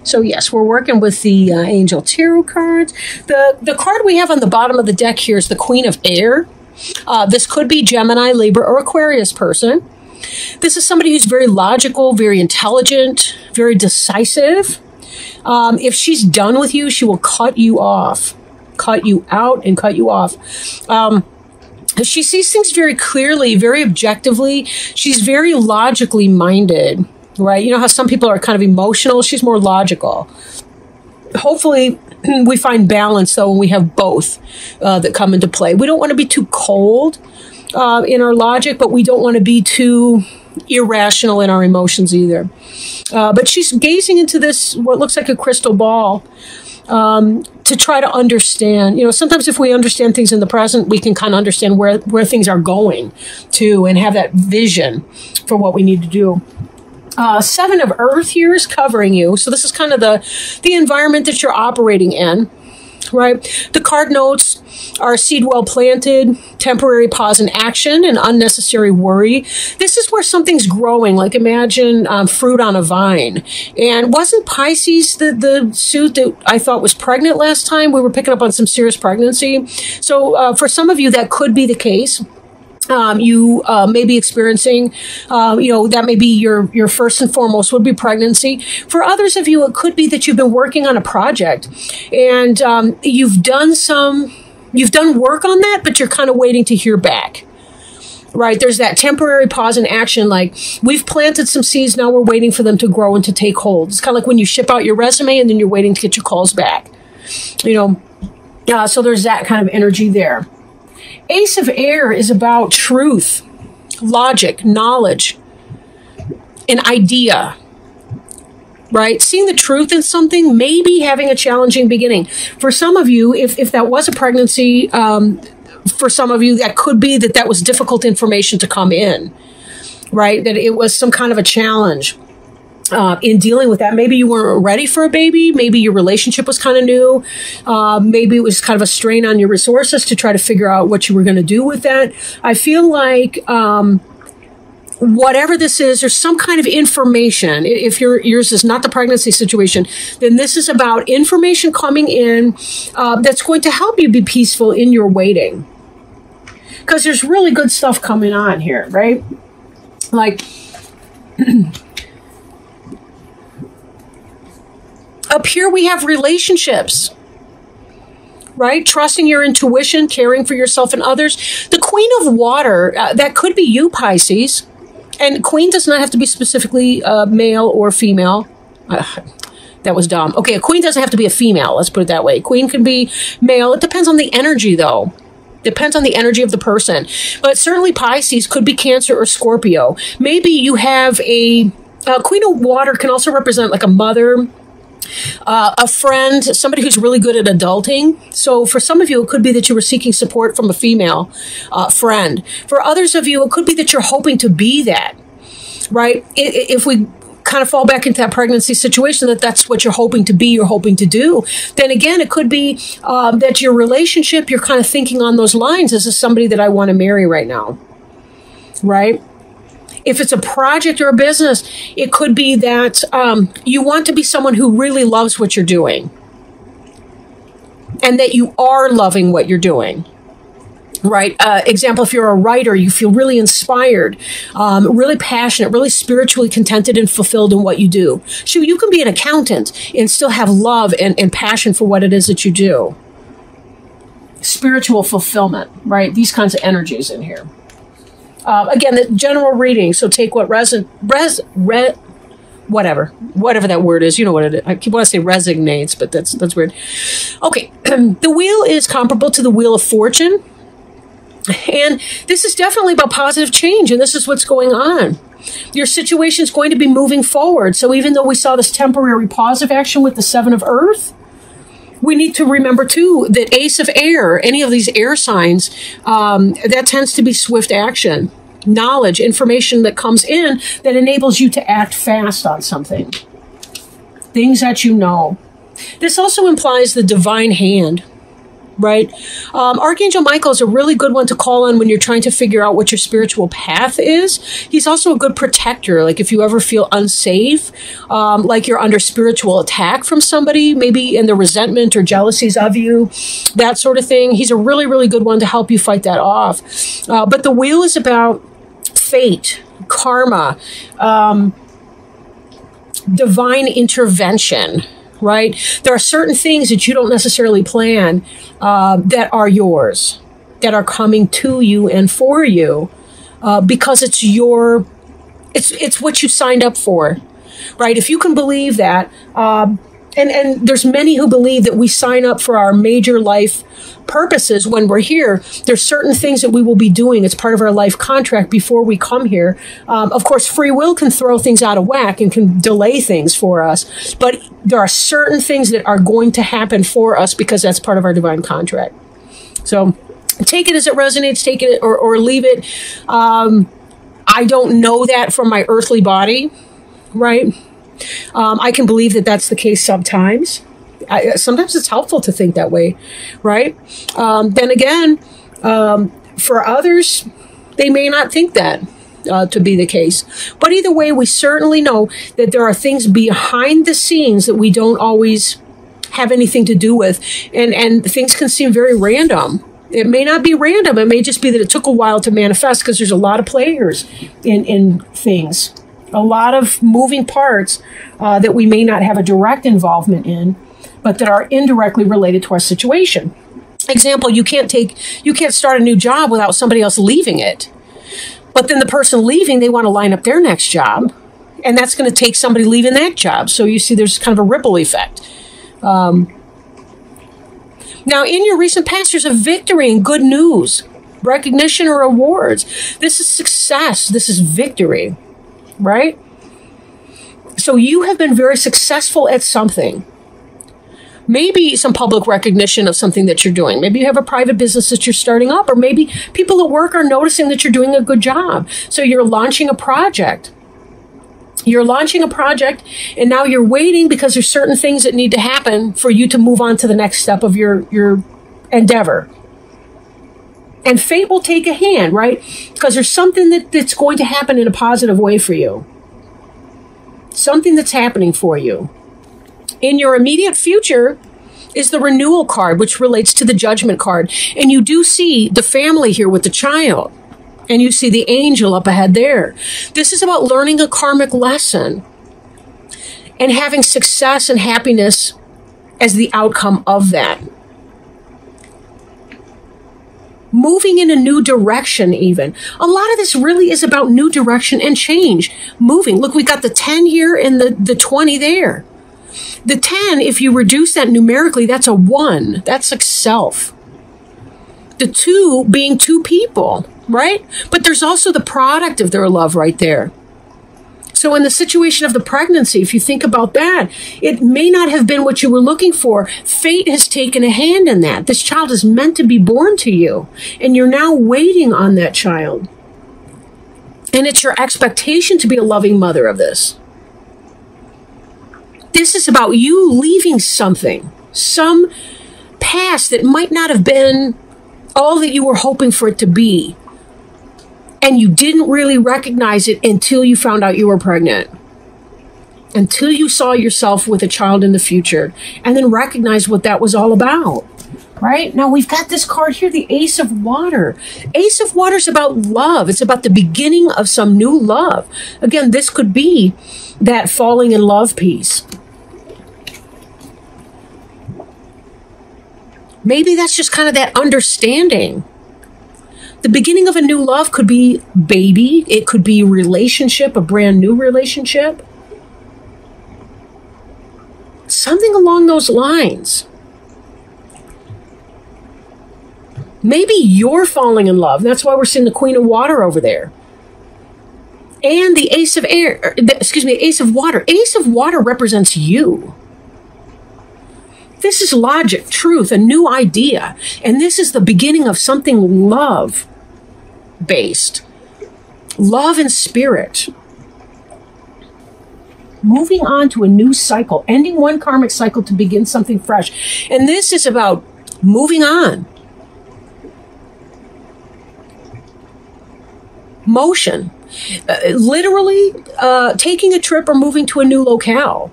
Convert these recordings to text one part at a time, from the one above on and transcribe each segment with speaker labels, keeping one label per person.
Speaker 1: So yes, we're working with the Angel Tarot cards. The card we have on the bottom of the deck here is the Queen of Air. This could be Gemini, Libra, or Aquarius person. This is somebody who's very logical, very intelligent, very decisive. If she's done with you, she will cut you off, cut you out and cut you off. She sees things very clearly, very objectively. She's very logically minded, right? You know how some people are kind of emotional? She's more logical. Hopefully, we find balance, though, when we have both that come into play. We don't want to be too cold in our logic, but we don't want to be too irrational in our emotions either. But she's gazing into this, what looks like a crystal ball, to try to understand. You know, sometimes if we understand things in the present, we can kind of understand where things are going to and have that vision for what we need to do. Seven of Earth here is covering you. So this is kind of the environment that you're operating in, right? The card notes are seed well planted, temporary pause in action, and unnecessary worry. This is where something's growing. Like imagine fruit on a vine. And wasn't Pisces the suit that I thought was pregnant last time? We were picking up on some serious pregnancy. So for some of you, that could be the case. You may be experiencing, that may be your first and foremost would be pregnancy. For others of you, it could be that you've been working on a project and you've done work on that, but you're kind of waiting to hear back. Right? There's that temporary pause in action. Like we've planted some seeds. Now we're waiting for them to grow and to take hold. It's kind of like when you ship out your resume and then you're waiting to get your calls back, so there's that kind of energy there. Ace of Air is about truth, logic, knowledge, an idea, right? Seeing the truth in something, maybe having a challenging beginning. For some of you, if that was a pregnancy, for some of you, that could be that was difficult information to come in, right? That it was some kind of a challenge. In dealing with that. Maybe you weren't ready for a baby. Maybe your relationship was kind of new. Maybe it was kind of a strain on your resources to try to figure out what you were going to do with that. I feel like whatever this is, there's some kind of information. If yours is not the pregnancy situation, then this is about information coming in that's going to help you be peaceful in your waiting. Because there's really good stuff coming on here, right? Like... Up here, we have relationships, right? Trusting your intuition, caring for yourself and others. The Queen of Water, that could be you, Pisces. And Queen does not have to be specifically male or female. That was dumb. Okay, a queen doesn't have to be a female. Let's put it that way. Queen can be male. It depends on the energy, though. Depends on the energy of the person. But certainly Pisces could be Cancer or Scorpio. Maybe you have a Queen of Water can also represent like a mother, a friend, somebody who's really good at adulting. So for some of you, it could be that you were seeking support from a female friend. For others of you, it could be that you're hoping to be that, right? If we kind of fall back into that pregnancy situation, that's what you're hoping to be, you're hoping to do, then again, it could be that your relationship, you're kind of thinking on those lines. This is somebody that I want to marry right now, right? If it's a project or a business, it could be that you want to be someone who really loves what you're doing and that you are loving what you're doing, right? Example, if you're a writer, you feel really inspired, really passionate, really spiritually contented and fulfilled in what you do. So you can be an accountant and still have love and passion for what it is that you do. Spiritual fulfillment, right? These kinds of energies in here. Again, the general reading, so take what whatever that word is, you know what it is. I want to say resignates, but that's weird. Okay, the wheel is comparable to the Wheel of Fortune, and this is definitely about positive change, and this is what's going on. Your situation is going to be moving forward, so even though we saw this temporary positive action with the Seven of Earth, we need to remember, too, that Ace of Air, any of these air signs, that tends to be swift action, knowledge, information that comes in that enables you to act fast on something, things that you know. This also implies the divine hand, right? Archangel Michael is a really good one to call on when you're trying to figure out what your spiritual path is. He's also a good protector. Like if you ever feel unsafe, like you're under spiritual attack from somebody, maybe in the resentment or jealousies of you, that sort of thing. He's a really, really good one to help you fight that off. But the wheel is about fate, karma, divine intervention, right? There are certain things that you don't necessarily plan that are yours, that are coming to you and for you because it's what you signed up for, right? If you can believe that, and there's many who believe that we sign up for our major life purposes when we're here. There's certain things that we will be doing as part of our life contract before we come here. Of course, free will can throw things out of whack and can delay things for us. But there are certain things that are going to happen for us because that's part of our divine contract. So take it as it resonates, take it or leave it. I don't know that from my earthly body, right? I can believe that that's the case sometimes. Sometimes it's helpful to think that way, right? Then again, for others, they may not think that to be the case. But either way, we certainly know that there are things behind the scenes that we don't always have anything to do with. And things can seem very random. It may not be random. It may just be that it took a while to manifest because there's a lot of players in things. A lot of moving parts that we may not have a direct involvement in, but that are indirectly related to our situation. Example, you can't start a new job without somebody else leaving it. But then the person leaving, they want to line up their next job, and that's going to take somebody leaving that job. So you see there's kind of a ripple effect. Now, in your recent past, there's a victory and good news, recognition or awards. This is success. This is victory. Right? So you have been very successful at something. Maybe some public recognition of something that you're doing. Maybe you have a private business that you're starting up, or maybe people at work are noticing that you're doing a good job. So you're launching a project. You're launching a project, and now you're waiting because there's certain things that need to happen for you to move on to the next step of your endeavor. And fate will take a hand, right? Because there's something that's going to happen in a positive way for you. Something that's happening for you. In your immediate future is the renewal card, which relates to the judgment card. And you do see the family here with the child. And you see the angel up ahead there. This is about learning a karmic lesson and having success and happiness as the outcome of that. Moving in a new direction even. A lot of this really is about new direction and change. Moving. Look, we got the 10 here and the 20 there. The 10, if you reduce that numerically, that's a 1. That's like self. The 2 being 2 people, right? But there's also the product of their love right there. So in the situation of the pregnancy, if you think about that, it may not have been what you were looking for. Fate has taken a hand in that. This child is meant to be born to you, and you're now waiting on that child. And it's your expectation to be a loving mother of this. This is about you leaving something, some past that might not have been all that you were hoping for it to be. And you didn't really recognize it until you found out you were pregnant. Until you saw yourself with a child in the future. And then recognized what that was all about. Right? Now we've got this card here, the Ace of Water. Ace of Water is about love. It's about the beginning of some new love. Again, this could be that falling in love piece. Maybe that's just kind of that understanding. The beginning of a new love could be baby. It could be relationship, a brand new relationship. Something along those lines. Maybe you're falling in love. That's why we're seeing the Queen of Water over there. And the Ace of Air, Ace of Water. Ace of Water represents you. This is logic, truth, a new idea. And this is the beginning of something love-based. Love and spirit. Moving on to a new cycle. Ending one karmic cycle to begin something fresh. And this is about moving on. Motion. Literally taking a trip or moving to a new locale.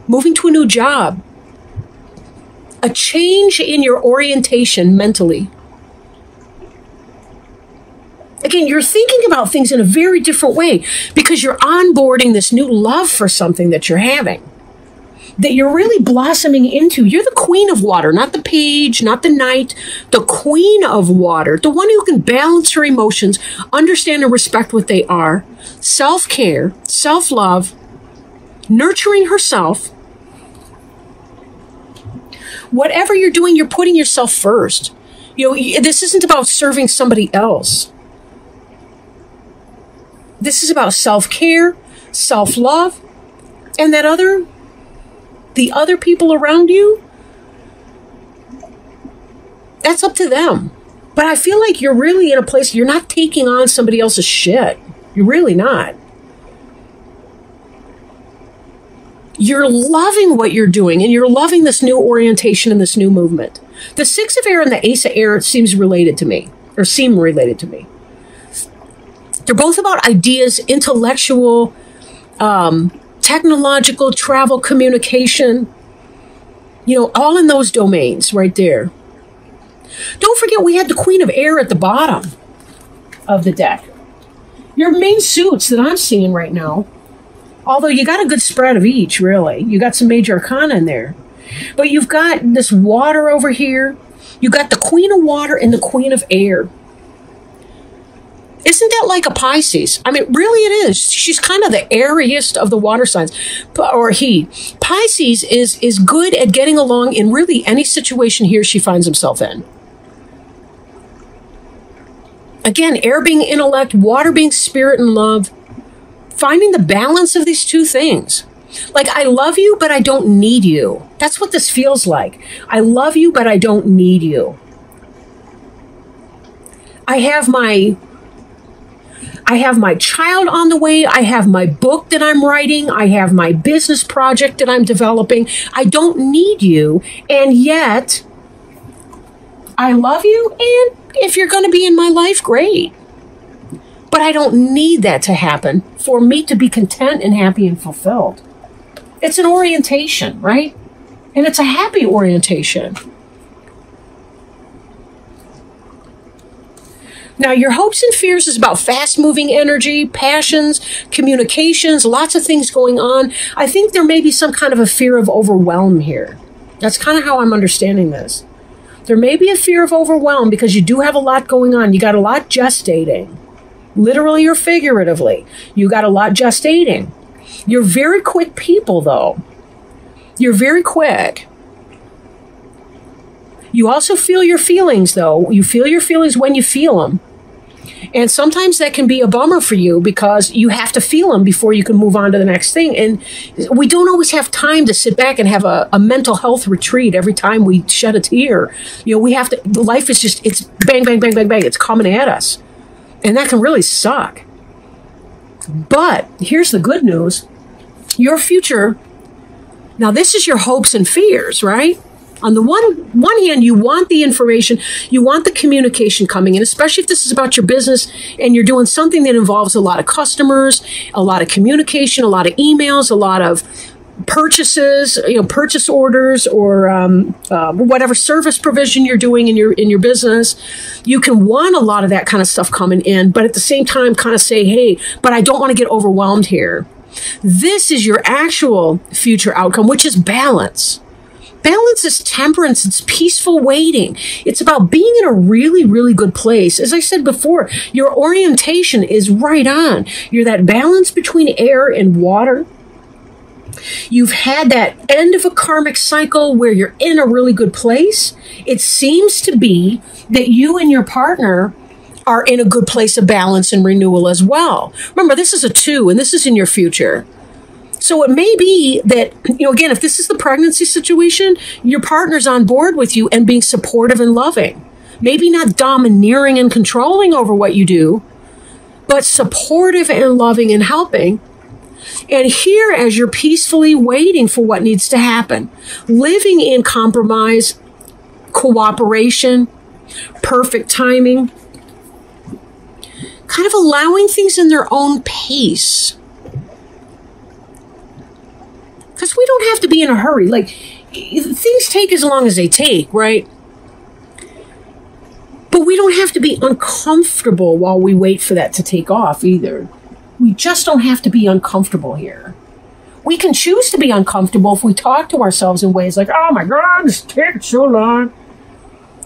Speaker 1: Moving to a new job. A change in your orientation mentally. Again, you're thinking about things in a very different way because you're onboarding this new love for something that you're having, that you're really blossoming into. You're the queen of water, not the page, not the knight, the queen of water, the one who can balance her emotions, understand and respect what they are, self-care, self-love, nurturing herself. Whatever you're doing, you're putting yourself first. You know, this isn't about serving somebody else. This is about self-care, self-love, and the other people around you, that's up to them. But I feel like you're really in a place, you're not taking on somebody else's shit. You're really not. You're loving what you're doing, and you're loving this new orientation and this new movement. The Six of Air and the Ace of Air seem related to me. They're both about ideas, intellectual, technological, travel, communication, you know, all in those domains right there. Don't forget we had the Queen of Air at the bottom of the deck. Your main suits that I'm seeing right now, although you got a good spread of each, really. You got some major arcana in there. But you've got this water over here. You got the Queen of Water and the Queen of Air. Isn't that like a Pisces? I mean, really it is. She's kind of the airiest of the water signs, or he. Pisces is good at getting along in really any situation he or she finds himself in. Again, air being intellect, water being spirit and love. Finding the balance of these two things. Like, I love you, but I don't need you. That's what this feels like. I love you, but I don't need you. I have my child on the way. I have my book that I'm writing. I have my business project that I'm developing. I don't need you. And yet, I love you. And if you're going to be in my life, great. But I don't need that to happen for me to be content and happy and fulfilled. It's an orientation, right? And it's a happy orientation. Now, your hopes and fears is about fast-moving energy, passions, communications, lots of things going on. I think there may be some kind of a fear of overwhelm here. That's kind of how I'm understanding this. There may be a fear of overwhelm because you do have a lot going on. You got a lot gestating, literally or figuratively. You got a lot gestating. You're very quick people, though. You're very quick. You also feel your feelings, though. You feel your feelings when you feel them. And sometimes that can be a bummer for you because you have to feel them before you can move on to the next thing. And we don't always have time to sit back and have a mental health retreat every time we shed a tear. You know, we have to, life is just, it's bang, bang, bang, bang, bang. It's coming at us. And that can really suck. But here's the good news. Your future, now this is your hopes and fears, right? On the one hand, you want the information, you want the communication coming in, especially if this is about your business and you're doing something that involves a lot of customers, a lot of communication, a lot of emails, a lot of purchases, you know, purchase orders, or whatever service provision you're doing in your business. You can want a lot of that kind of stuff coming in, but at the same time kind of say, hey, but I don't want to get overwhelmed here. This is your actual future outcome, which is balance. Balance is temperance. It's peaceful waiting. It's about being in a really, really good place. As I said before, your orientation is right on. You're that balance between air and water. You've had that end of a karmic cycle where you're in a really good place. It seems to be that you and your partner are in a good place of balance and renewal as well. Remember, this is a 2, and this is in your future. So it may be that, you know, again, if this is the pregnancy situation, your partner's on board with you and being supportive and loving. Maybe not domineering and controlling over what you do, but supportive and loving and helping. And here, as you're peacefully waiting for what needs to happen, living in compromise, cooperation, perfect timing, kind of allowing things in their own pace. Because we don't have to be in a hurry. Like, things take as long as they take, right? But we don't have to be uncomfortable while we wait for that to take off either. We just don't have to be uncomfortable here. We can choose to be uncomfortable if we talk to ourselves in ways like, oh my God, this takes so long.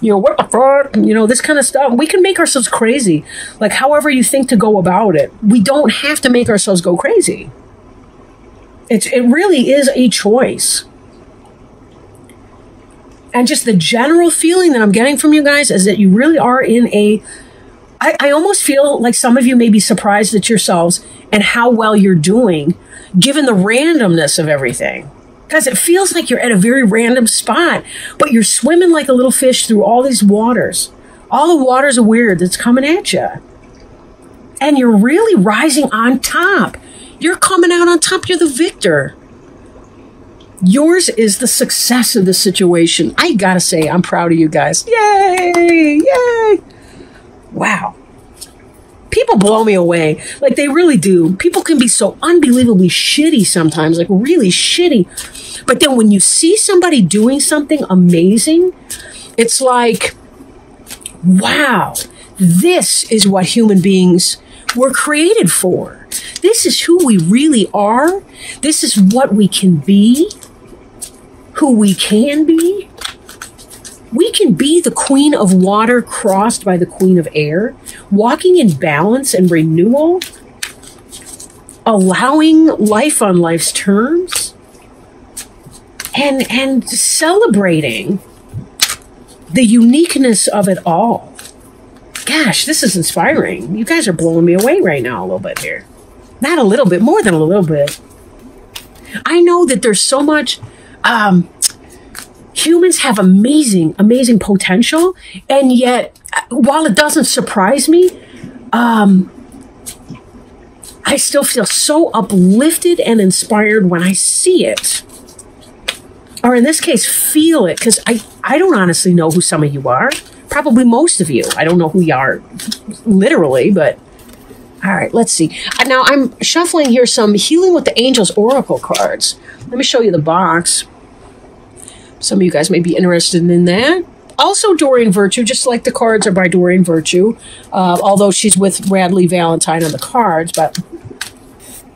Speaker 1: You know, what the fuck? You know, this kind of stuff. We can make ourselves crazy. Like, however you think to go about it. We don't have to make ourselves go crazy. It really is a choice. And just the general feeling that I'm getting from you guys is that you really are in a... I almost feel like some of you may be surprised at yourselves and how well you're doing, given the randomness of everything. Because it feels like you're at a very random spot, but you're swimming like a little fish through all these waters. All the waters are weird that's coming at you. And you're really rising on top. You're coming out on top. You're the victor. Yours is the success of the situation. I gotta say, I'm proud of you guys. Yay! Yay! Wow. People blow me away. Like, they really do. People can be so unbelievably shitty sometimes, like really shitty. But then when you see somebody doing something amazing, it's like, wow, this is what human beings were created for. This is who we really are. This is what we can be, who we can be. We can be the queen of water crossed by the queen of air, walking in balance and renewal, allowing life on life's terms, and celebrating the uniqueness of it all. Gosh, this is inspiring. You guys are blowing me away right now a little bit here. Not a little bit, more than a little bit. I know that there's so much... humans have amazing, amazing potential. And yet, while it doesn't surprise me, I still feel so uplifted and inspired when I see it. Or in this case, feel it. Because I don't honestly know who some of you are. Probably most of you. I don't know who you are literally, but... All right, let's see. Now, I'm shuffling here some Healing with the Angels Oracle cards. Let me show you the box. Some of you guys may be interested in that. Also, Doreen Virtue, just like the cards are by Doreen Virtue, although she's with Radley Valentine on the cards, but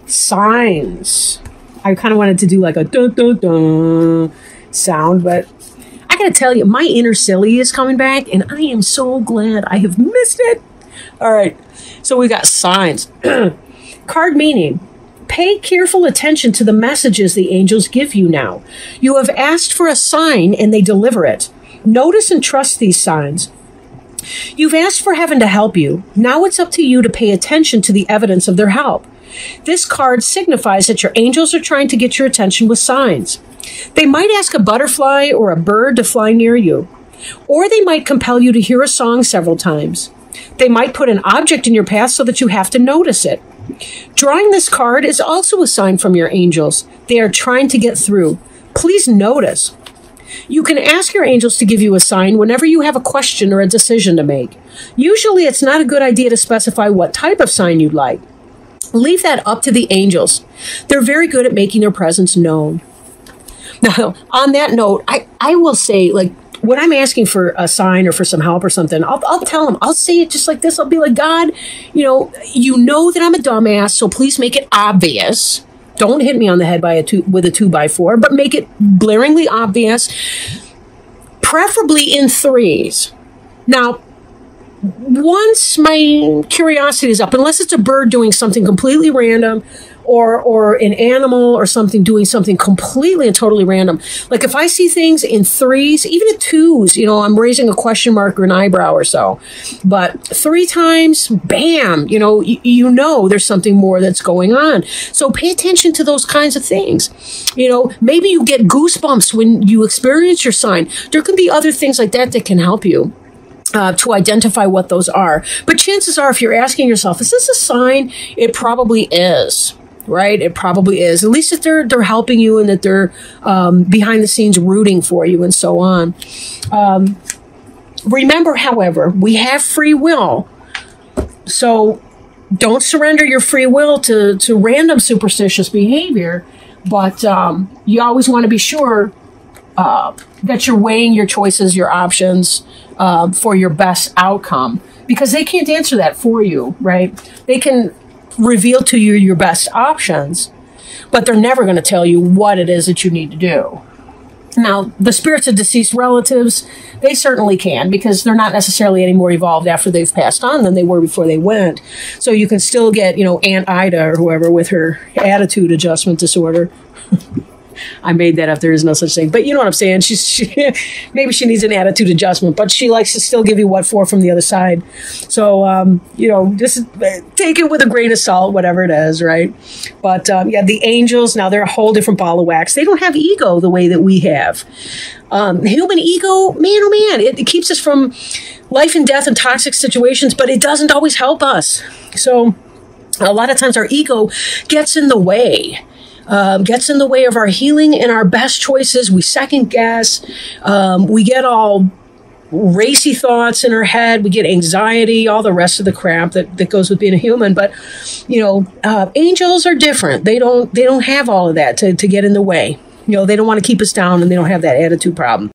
Speaker 1: signs. I kind of wanted to do like a dun-dun-dun sound, but I got to tell you, my inner silly is coming back, and I am so glad I have missed it. All right, so we got signs. Card meaning. Pay careful attention to the messages the angels give you now. You have asked for a sign and they deliver it. Notice and trust these signs. You've asked for heaven to help you. Now it's up to you to pay attention to the evidence of their help. This card signifies that your angels are trying to get your attention with signs. They might ask a butterfly or a bird to fly near you, or they might compel you to hear a song several times. They might put an object in your path so that you have to notice it. Drawing this card is also a sign from your angels. They are trying to get through. Please notice. You can ask your angels to give you a sign whenever you have a question or a decision to make. Usually it's not a good idea to specify what type of sign you'd like. Leave that up to the angels. They're very good at making their presence known. Now, on that note, I will say, like, when I'm asking for a sign or for some help or something, I'll tell them. I'll say it just like this. I'll be like, God, you know that I'm a dumbass, so please make it obvious. Don't hit me on the head with a 2x4, but make it blaringly obvious, preferably in threes. Now, once my curiosity is up, unless it's a bird doing something completely random, or an animal or something doing something completely and totally random. Like if I see things in threes, even at twos, I'm raising a question mark or an eyebrow or so. But 3 times, bam, you know there's something more that's going on. So pay attention to those kinds of things. Maybe you get goosebumps when you experience your sign. There can be other things like that that can help you. To identify what those are. But chances are, if you're asking yourself, is this a sign? It probably is, right? It probably is. At least if they're helping you and that they're behind the scenes rooting for you and so on. Remember, however, we have free will. So don't surrender your free will to random superstitious behavior. But you always want to be sure that you're weighing your choices, your options for your best outcome. Because they can't answer that for you, right? They can reveal to you your best options, but they're never going to tell you what it is that you need to do. Now, the spirits of deceased relatives, they certainly can, because they're not necessarily any more evolved after they've passed on than they were before they went. So you can still get, Aunt Ida or whoever with her attitude adjustment disorder. I made that up. There is no such thing. But you know what I'm saying? Maybe she needs an attitude adjustment, but she likes to still give you what for from the other side. So, just take it with a grain of salt, whatever it is, right? But, the angels, now they're a whole different ball of wax. They don't have ego the way that we have. Human ego, man, oh man, it keeps us from life and death and toxic situations, but it doesn't always help us. So a lot of times our ego gets in the way. Gets in the way of our healing and our best choices. We second guess. We get all racy thoughts in our head. We get anxiety, all the rest of the crap that goes with being a human. But, angels are different. They don't have all of that to get in the way. They don't want to keep us down, and they don't have that attitude problem.